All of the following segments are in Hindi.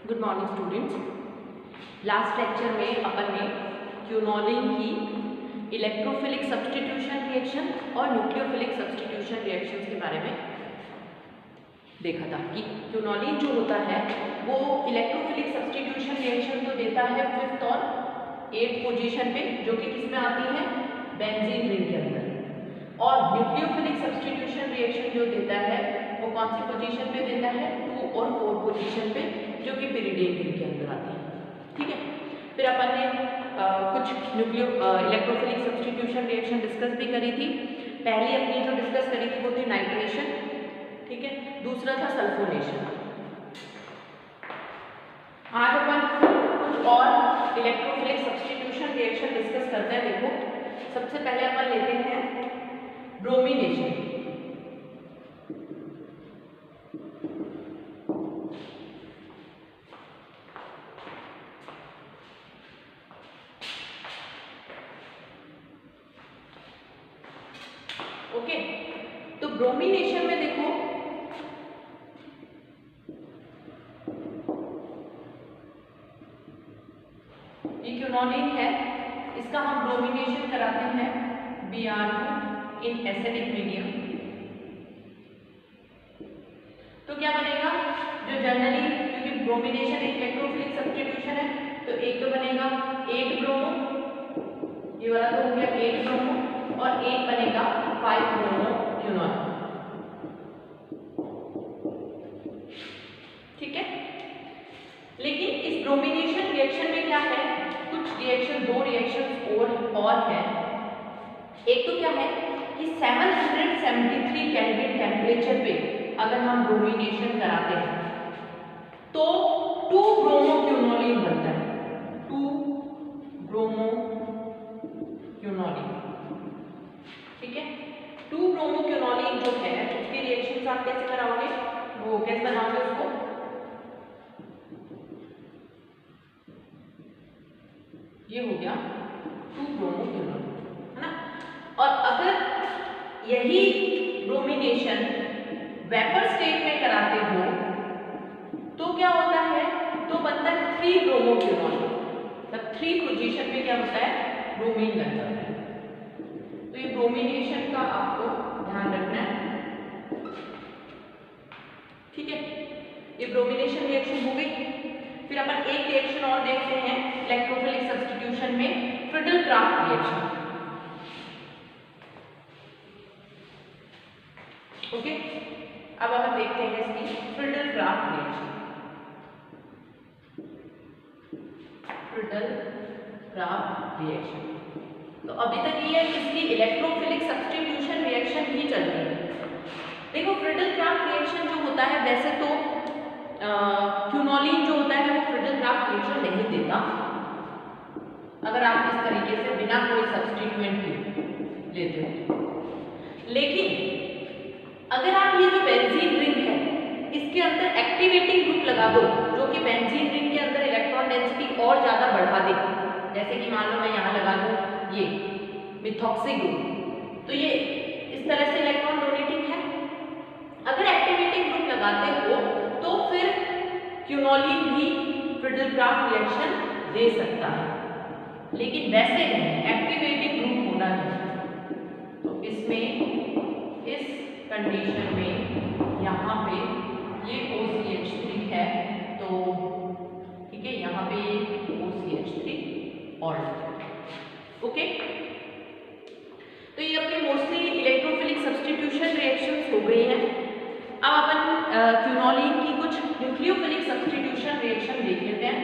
Good morning students. Last lecture में अपन ने क्यूनोलिन की इलेक्ट्रोफिलिक सब्स्टिट्यूशन रिएक्शन और न्यूक्लियोफिलिक सब्स्टिट्यूशन रिएक्शंस के बारे में देखा था कि क्यूनोलिन जो होता है वो इलेक्ट्रोफिलिक सब्स्टिट्यूशन रिएक्शन तो देता है 5th और 8th पोजीशन पे, जो कि किस में आती है, बेंजीन रिंग के अंदर। और न्यूक्लियोफिलिक सब्स्टिट्यूशन रिएक्शन जो देता है वो कौन सी पोजीशन पे देता है, 2 और 4 पोजीशन पे, जो कि पिरिडियन रिंग के अंदर आती है। ठीक है, फिर अपन ने कुछ इलेक्ट्रोफिलिक सब्स्टिट्यूशन रिएक्शन डिस्कस भी करी थी। पहली अपनी जो डिस्कस करी थी वो थी नाइट्रेशन, ठीक है, दूसरा था सल्फोनेशन। आज अपन कुछ और इलेक्ट्रोफिलिक सब्स्टिट्यूशन रिएक्शन डिस्कस करते हैं। देखो, सबसे पहले अपन लेते हैं ब्रोमिनेशन। ओके, तो ब्रोमिनेशन में देखो ये क्यूनोलिन है, इसका हम ब्रोमिनेशन कराते हैं Br2 इन एसिडिक मीडियम। तो क्या बनेगा, जो जनरली, क्योंकि ब्रोमिनेशन एक इलेक्ट्रोफिलिक सब्स्टिट्यूशन है, तो एक तो बनेगा 8 ब्रोमो, ये वाला तो हो गया 8 ब्रोमो, और एक बनेगा 5 ब्रोमो क्यूनोल। ठीक है, लेकिन इस ब्रोमिनेशन रिएक्शन में क्या है, कुछ रिएक्शन, 2 रिएक्शन और है। एक तो क्या है कि 773 केल्विन टेम्परेचर पे अगर हम ब्रोमिनेशन कराते हैं तो 2 ब्रोमो क्यूनोलिन बनता है, 2 ब्रोमो क्यूनोलिन। ठीक है, 2 ब्रोमो क्यूनोलिन जो है उसकी रिएक्शन आप कैसे कराओगे, वो कैसे बनाओगे उसको, ये हो गया 2 ब्रोमो क्यूनोलिन, है ना। और अगर यही ब्रोमिनेशन वेपर स्टेट में कराते हो तो क्या होता है, तो बनता है 3 ब्रोमो क्यूनोलिन। तब 3 पोजीशन पे क्या होता है, ब्रोमीन बन जाता है। तो ये ब्रोमिनेशन का आपको ध्यान रखना है। ठीक है, ये ब्रोमिनेशन रिएक्शन हो गई। फिर अपन एक रिएक्शन और देखते हैं इलेक्ट्रोफिलिक सब्स्टिट्यूशन में, फ्रिडल-क्राफ्ट रिएक्शन। ओके, अब हम देखते हैं इसकी फ्रिडल-क्राफ्ट रिएक्शन। फ्रिडल-क्राफ्ट रिएक्शन, तो अभी तक ये इसकी इलेक्ट्रोफिलिक सब्स्टिट्यूशन रिएक्शन ही चल रही है। देखो, फ्रिडल-क्राफ्ट रिएक्शन जो होता है, वैसे तो क्यूनोलिन जो होता है वो फ्रिडल-क्राफ्ट रिएक्शन नहीं देता, अगर आप इस तरीके से बिना कोई सब्स्टिट्यूएंट के लेते हो। लेकिन अगर आप ये जो बेंजीन रिंग है इसके अंदर एक्टिवेटिंग ग्रुप लगा दो, जो कि बेंजीन रिंग के अंदर इलेक्ट्रॉन डेंसिटी और ज्यादा बढ़ा दे, जैसे कि मान लो मैं यहाँ लगा दूं ये मिथॉक्सी ग्रुप, तो ये इस तरह से इलेक्ट्रॉन डोनेटिंग है। अगर एक्टिवेटिंग ग्रुप लगाते हो तो फिर क्यूनोलिन भी फ्रिडल-क्राफ्ट रिएक्शन दे सकता है, लेकिन वैसे नहीं, एक्टिवेटिंग ग्रुप होना चाहिए। तो इसमें, इस कंडीशन में यहाँ पे ये OCH3 है, तो ठीक है, यहाँ पे OCH3 और ओके। तो ये अपनी मोस्टली इलेक्ट्रोफिलिक सब्स्टिट्यूशन रिएक्शंस हो गई हैं। अब अपन क्यूनोलिन की कुछ न्यूक्लियोफिलिक सब्स्टिट्यूशन रिएक्शन देख लेते हैं।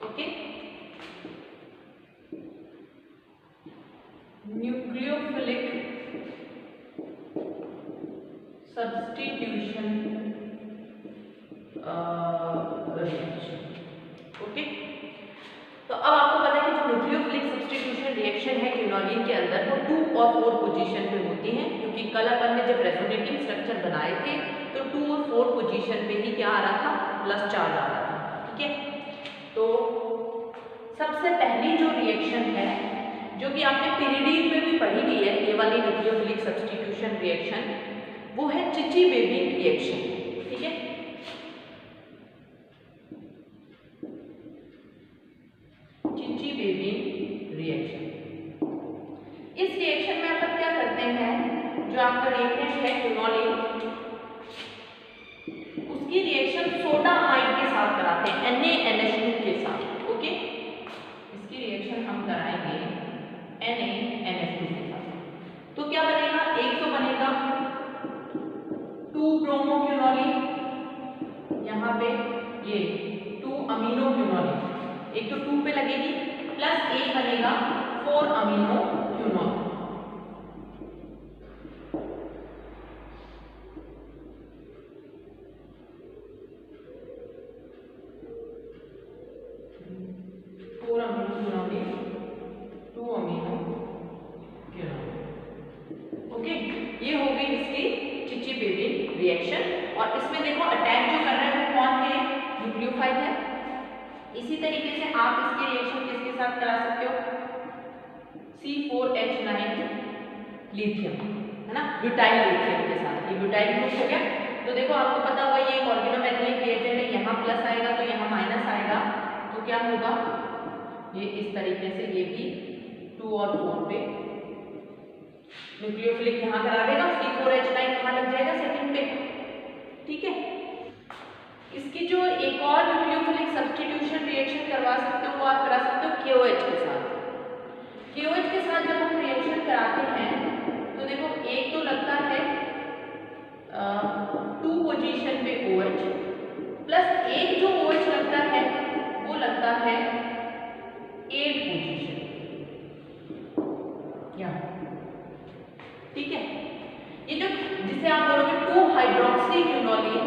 Okay, nucleophilic substitution reaction. Okay, तो अब आपको पता है कि जो न्यूक्लियोफिलिक सब्स्टिट्यूशन रिएक्शन है क्यूनोलिन के अंदर, वो 2 और 4 पोजीशन पे होती हैं, क्योंकि कल अपन ने जब रेजोनेटिंग स्ट्रक्चर बनाए थे तो 2 और 4 पोजीशन पे ही क्या आ रहा था, प्लस चार्ज आ रहा था। ठीक है, तो सबसे पहली जो रिएक्शन है, जो कि आपने पिरिडीन में भी पढ़ी हुई है, ये वाली न्यूक्लियोफिलिक सब्स्टिट्यूशन रिएक्शन, वो है चिची-बेबिन रिएक्शन। ठीक है, चिची-बेबिन रिएक्शन। इस रिएक्शन में अपन क्या करते हैं, जो आपका रिएक्टेंट है क्विनोलिन, उसकी रिएक्शन सोडा आयन के साथ कराते हैं, NaNH2 के साथ। ओके, इसकी रिएक्शन हम कराएंगे NaNH2 के साथ। तो क्या बनेगा, एक तो बनेगा 2-ब्रोमोक्विनोलिन, यहाँ पे ये 2-अमीनोक्विनोलिन, एक तो 2 पे लगेगी, प्लस एक बनेगा 4-अमीनोक्विनोलिन। ओके, ये हो गई इसकी चिची-बेबिन रिएक्शन। और इसमें देखो अटैक जो कर रहा है वो कौन है, न्यूक्लियोफाइल है। इसी तरीके से आप इसकी रिएक्शन किसके साथ करा सकते हो, C4H9 लिथियम, है ना, ब्यूटाइल लिथियम के साथ। ये ब्यूटाइल ग्रुप हो गया। तो देखो आपको पता होगा ये एक ऑर्गेनोमेटेलिक रिएजेंट है, यहाँ प्लस आएगा तो यहाँ माइनस आएगा, तो क्या होगा, ये इस तरीके से ये भी 2 और 4 पे न्यूक्लियोफिलिक यहाँ करा देगा, C4H9 कहाँ लग जाएगा, सेकंड पे। ठीक है, इसकी जो एक और न्यूक्लियोफिलिक सब्स्टिट्यूशन रिएक्शन करवा सकते हो वो आप करा सकते हो KOH के साथ। KOH के साथ जब हम रिएक्शन कराते हैं तो देखो एक तो लगता है 2 पोजीशन पे OH, प्लस एक जो OH लगता है वो लगता है 8 पोजीशन यहाँ। ठीक है, ये जो जिसे आप बोलोगे 2-हाइड्रोक्सीक्विनोलिन,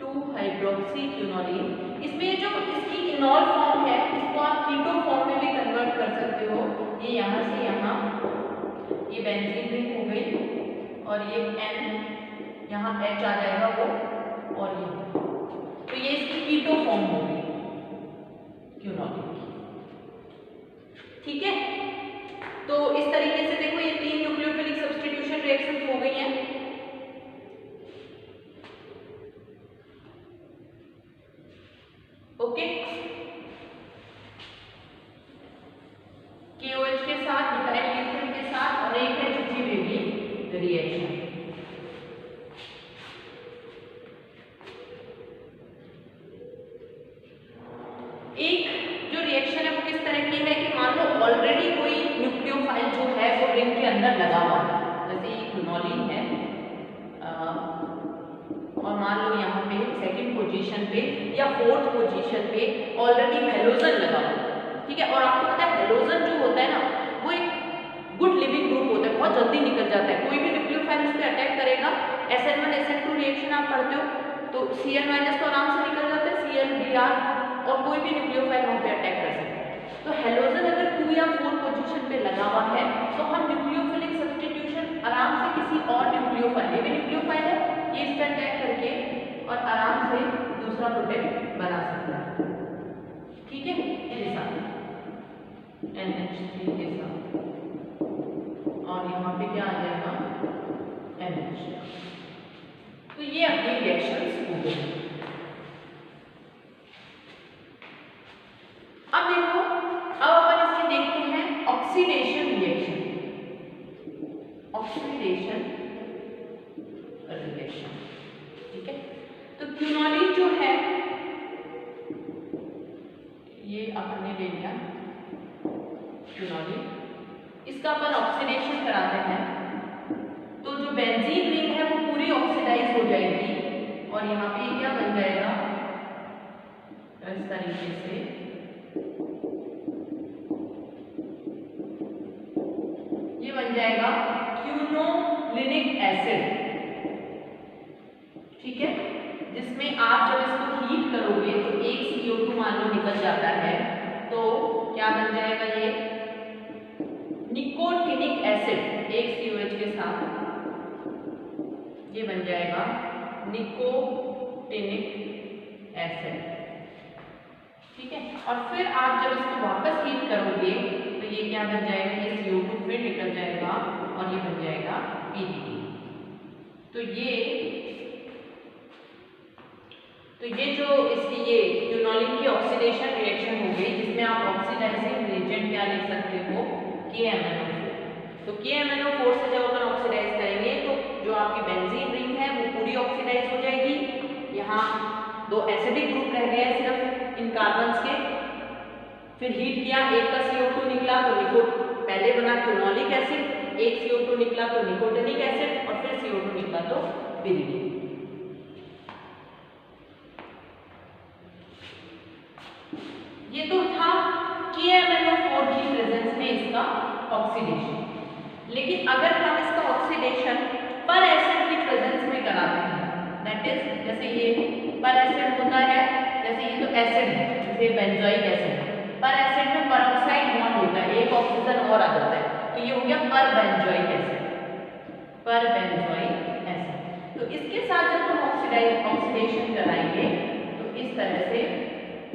2-हाइड्रोक्सीक्विनोलिन, इसमें जो इसकी इनॉल फॉर्म है इसको आप कीटो फॉर्म में भी कन्वर्ट कर सकते हो। ये यहाँ से यहाँ ये बेंजीन रिंग हो गई और ये N यहाँ H आ जाएगा वो, और ये तो ये इसकी कीटो फॉर्म हो गई क्विनोलिन की। ठीक है, तो इस तरीके से देखो ये 3 न्यूक्लियोफिलिक सब्स्टिट्यूशन रिएक्शंस हो गई हैं। ओके, KOH के साथ, ब्यूटाइल लिथियम के साथ, और एक है चिची-बेबिन रिएक्शन। एक जो रिएक्शन है वो किस तरह की है कि मान लो ऑलरेडी कोई न्यूक्लियोफाइल जो है वो रिंग के अंदर लगा हुआ है, जैसे ये क्विनोलिन है और मान लो यहाँ पे सेकंड पोजीशन पे या फोर्थ पोजीशन पे ऑलरेडी हेलोजन लगा हुआ है। ठीक है, और आपको पता है हेलोजन जो होता है ना वो एक गुड लिविंग ग्रुप होता है, बहुत जल्दी निकल जाता है। कोई भी न्यूक्लियोफाइल उस पर अटैक करेगा, SN1 SN2 रिएक्शन आप पढ़ते हो तो Cl- तो आराम से निकल जाता है, Cl-Br, और कोई भी न्यूक्लियोफाइल वहाँ पे अटैक कर सकता है। तो हेलोजन अगर 2 या 4 पोजीशन पे लगा हुआ है तो हम न्यूक्लियोफिलिक सब्स्टिट्यूशन आराम से किसी और न्यूक्लियोफाइल, ये भी न्यूक्लियोफाइल है, ये इस पर अटैक करके और आराम से दूसरा प्रोडक्ट बना सकता है। ठीक है, ये साथ NH3 के साथ, और यहाँ पे क्या आ जाएगा NH। तो ये अपनी रिएक्शंस हो गई। अब देखो, अब अपन इसमें देखते हैं ऑक्सीडेशन रिएक्शन। ऑक्सीडेशन रिएक्शन, ठीक है, तो क्विनोलिन जो है ये अपन ने ले लिया क्विनोलिन, इसका अपन ऑक्सीडेशन कराते हैं तो जो बेंजीन रिंग है वो पूरी ऑक्सीडाइज हो जाएगी और यहाँ पे क्या बन जाएगा, इस तरीके से ये बन जाएगा क्विनोलिनिक एसिड। ठीक है, जिसमें आप जब इसको हीट करोगे तो एक CO2 मान लो निकल जाता है, तो क्या बन जाएगा, ये निकोटिनिक एसिड, एक COH के साथ ये बन जाएगा निकोटिनिक एसिड। ठीक है, और फिर आप जब इसको वापस हीट करोगे तो ये क्या बन जाएगा, ये CO2 फिर निकल जाएगा और ये बन जाएगा PDT। ये जो इसकी ये क्विनोलिन की ऑक्सीडेशन रिएक्शन हो गई, जिसमें आप ऑक्सीडाइजिंग एजेंट क्या लिख सकते हो, KMnO4। तो KMnO4 से जब अपन ऑक्सीडाइज करेंगे तो जो आपकी बेंजीन रिंग है वो पूरी ऑक्सीडाइज हो जाएगी। यहाँ दो एसिडिक ग्रुप रह गए सिर्फ इन कार्बन्स के। फिर हीट किया, एक का CO2 निकला तो पहले बना क्विनोलिक एसिड, एक CO2 निकला तो निकोटिनिक एसिड, और फिर CO2 निकला तो पिरिडीन। ये तो था KMnO4 की प्रेजेंस में इसका ऑक्सीडेशन। लेकिन अगर हम इसका ऑक्सीडेशन पर एसिड की प्रेजेंस में कराते हैं, दैट इज जैसे ये पर एसिड होता है, जैसे ये तो एसिड है, जैसे बेंजोइक एसिड है, पर एसिड में पेरोक्साइड बॉन्ड होता है, एक ऑक्सीजन और आ जाता है, तो ये हो गया पर बेंजोइक एसिड, पर बेंजोइक एसिड। तो इसके साथ जब हम ऑक्सीडेशन कराएंगे तो इस तरह से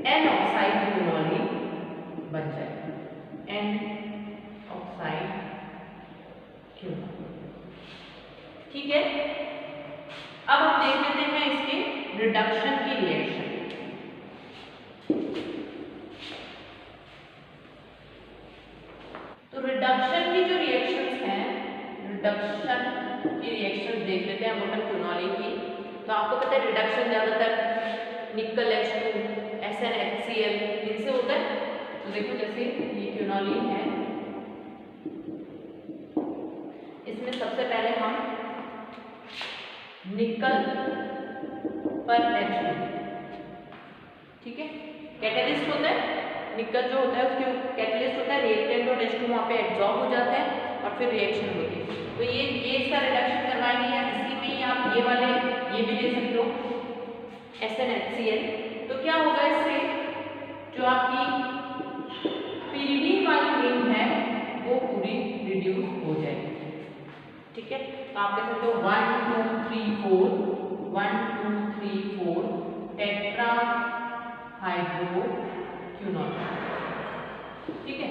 N-ऑक्साइड क्विनोलिन बन जाएगा, N-ऑक्साइड क्विनोलिन। ठीक है, अब हम देख लेते हैं इसके रिडक्शन की रिएक्शन। तो रिडक्शन की जो रिएक्शंस हैं, रिडक्शन की रिएक्शंस देख लेते हैं हम अपन क्विनोलिन की। तो आपको पता है रिडक्शन ज्यादातर निकल H2 SnHCl इनसे होता है। तो देखो जैसे ये क्विनोलिन है, इसमें सबसे पहले हम निकल पर H2, ठीक है, कैटलिस्ट होता है, निकल जो होता है उसके कैटलिस्ट होता है, रिएक्टेंट और H2 वहाँ पे एब्जॉर्ब हो जाते हैं और फिर रिएक्शन होती है। तो ये इसका रिडक्शन करवाएंगे, या इसी में ही आप ये वाले ये भी ले सकते हो SnHCl। तो क्या होगा इससे, जो आपकी पिरिडीन वाली रिंग है वो पूरी रिड्यूस हो जाएगी। ठीक है, तो आप कह सकते हो 1 2 3 4 1 2 3 4 टेट्रा हाइड्रो क्विनोलिन। ठीक है,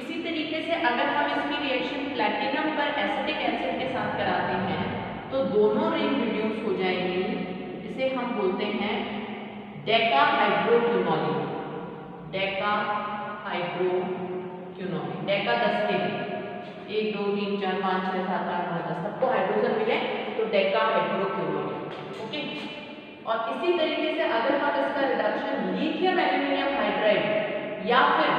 इसी तरीके से अगर हम इसकी रिएक्शन प्लैटिनम पर एसिटिक एसिड के साथ कराते हैं तो दोनों रिंग रिड्यूस हो जाएंगी, जिसे हम बोलते हैं Deka hydro quinoline. Deka hydro quinoline, Deka 10 के लिए 1 2 3 4 5 6 7 8 9 10 सबको हाइड्रोजन मिले तो डेका हाइड्रो क्विनोलिन। ओके, और इसी तरीके से अगर हम इसका रिडक्शन लिथियम एल्यूमिनियम हाइड्राइड या फिर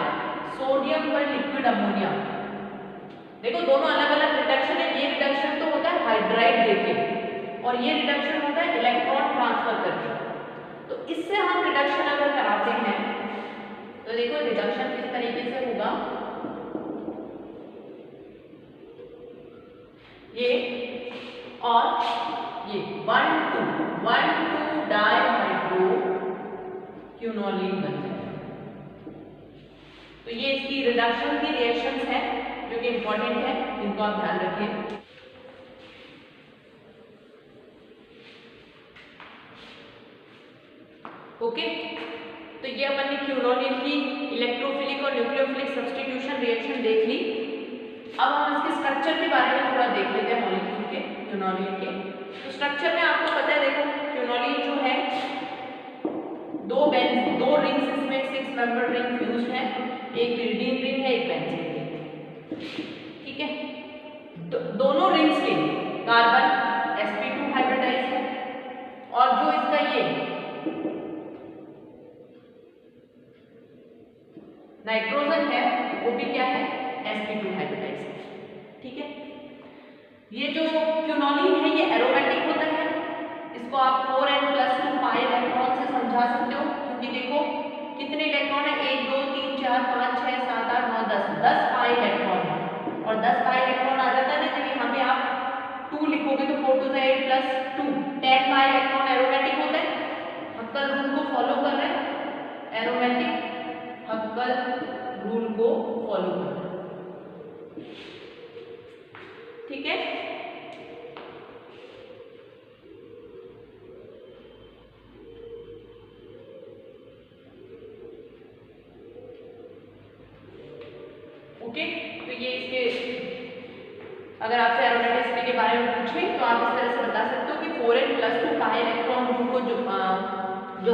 सोडियम पर लिक्विड अमोनिया, देखो दोनों अलग अलग रिडक्शन है। ये रिडक्शन तो होता है हाइड्राइड देके और ये रिडक्शन होता है इलेक्ट्रॉन ट्रांसफर करके। तो इससे हम रिडक्शन अगर कराते हैं तो देखो रिडक्शन किस तरीके से होगा, ये और ये 1 2 डाइहाइड्रो क्विनोलिन बन जाएगा। तो ये इसकी रिडक्शन की रिएक्शंस हैं जो कि इंपॉर्टेंट है, इनको आप ध्यान रखिए। ओके, तो ये अपन ने क्विनोलिन की इलेक्ट्रोफिलिक और न्यूक्लियोफिलिक सब्स्टिट्यूशन रिएक्शन देख ली। अब हम इसके स्ट्रक्चर के बारे में थोड़ा देख लेते हैं मॉलिक्यूल के, क्विनोलिन के। तो स्ट्रक्चर में आपको पता है, देखो क्विनोलिन जो है दो रिंग्स इसमें 6 मेंबर रिंग फ्यूज्ड है, एक पिरिडीन रिंग है, एक बेंजीन रिंग है। ठीक है, दोनों रिंग्स के कार्बन sp2 हाइब्रिडाइज है और जो इसका ये नाइट्रोजन है वो भी क्या है, sp2 हाइब्रिडाइज है। ठीक है, ये जो क्विनोलिन है ये एरोमेटिक होता है, इसको आप 4n+2 पाई इलेक्ट्रॉन से समझा सकते हो, क्योंकि देखो कितने इलेक्ट्रॉन है, 1 2 3 4 5 6 7 8 9 10 पाई इलेक्ट्रॉन है। और 10 पाई इलेक्ट्रॉन आ जाता है ना, जब यहाँ पे आप 2 लिखोगे तो 4 2 8 + 2 10 पाई इलेक्ट्रॉन एरोमेटिक होता है। हक्कल रूल को फॉलो कर रहे हैं, एरोमेटिक हक्कल रूल को फॉलो कर रहे हैं। ठीक है, ओके, तो ये इसके अगर आपसे एरोमेटिसिटी के बारे में पूछें तो आप इस तरह से बता सकते हो 4n+2 पाई इलेक्ट्रॉन रूल को जो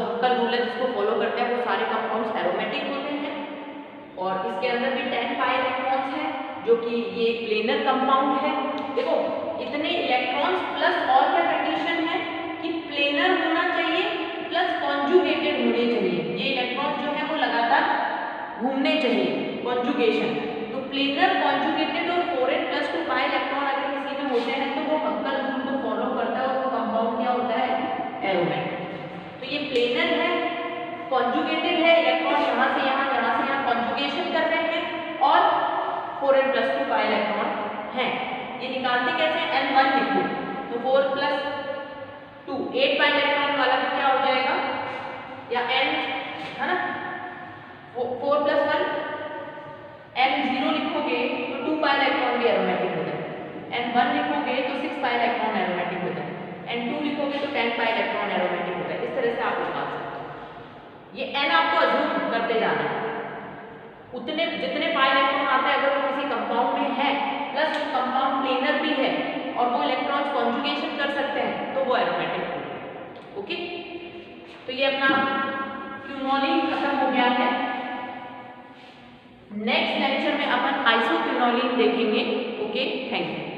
हक्कल रूल है जिसको फॉलो करते हैं वो सारे कंपाउंड्स एरोमेटिक होते हैं। और इसके अंदर भी 10 पाई इलेक्ट्रॉन्स हैं जो कि ये प्लेनर कंपाउंड है। देखो इतने इलेक्ट्रॉन्स प्लस और क्या कंडीशन है कि प्लेनर होना चाहिए प्लस कॉन्जुगेटेड होने चाहिए। ये इलेक्ट्रॉन्स जो है वो लगातार घूमने चाहिए, कॉन्जुगेशन। तो प्लेनर, कॉन्जुगेटेड और 4n+2 पाई इलेक्ट्रॉन अगर किसी में होते हैं तो वो हक्कल रूल को फॉलो करता है और वो कंपाउंड क्या होता है, एरोमेटिक। तो ये प्लेनर है, कॉन्जुगेटेड है, इलेक्ट्रॉन यहाँ से यहाँ कॉन्जुगेशन कर रहे हैं और 4n+2 पाई इलेक्ट्रॉन हैं। ये निकालते कैसे हैं, n1 लिखो तो 4+2 8 पाई इलेक्ट्रॉन वाला भी क्या हो जाएगा, या n है ना, 4+1 n0 लिखोगे तो 2 पाई इलेक्ट्रॉन भी एरोमेटिक होता है, n1 लिखोगे तो 6 पाई इलेक्ट्रॉन एरोमेटिक होता है, n2 लिखोगे तो 10 पाई इलेक्ट्रॉन एरोमेटिक होता है। इस तरह से आप निकाल सकते हो। ये n आपको अज्यूम करते जाना है, उतने जितने पाई इलेक्ट्रॉन आता है अगर वो किसी कंपाउंड में है प्लस वो कंपाउंड प्लेनर भी है और वो इलेक्ट्रॉन्स कॉन्जुगेशन कर सकते हैं तो वो एरोमेटिक होगा। ओके, तो ये अपना क्विनोलिन खत्म हो गया है। नेक्स्ट लेक्चर में अपन आइसोक्विनोलिन देखेंगे। Okay, thank you.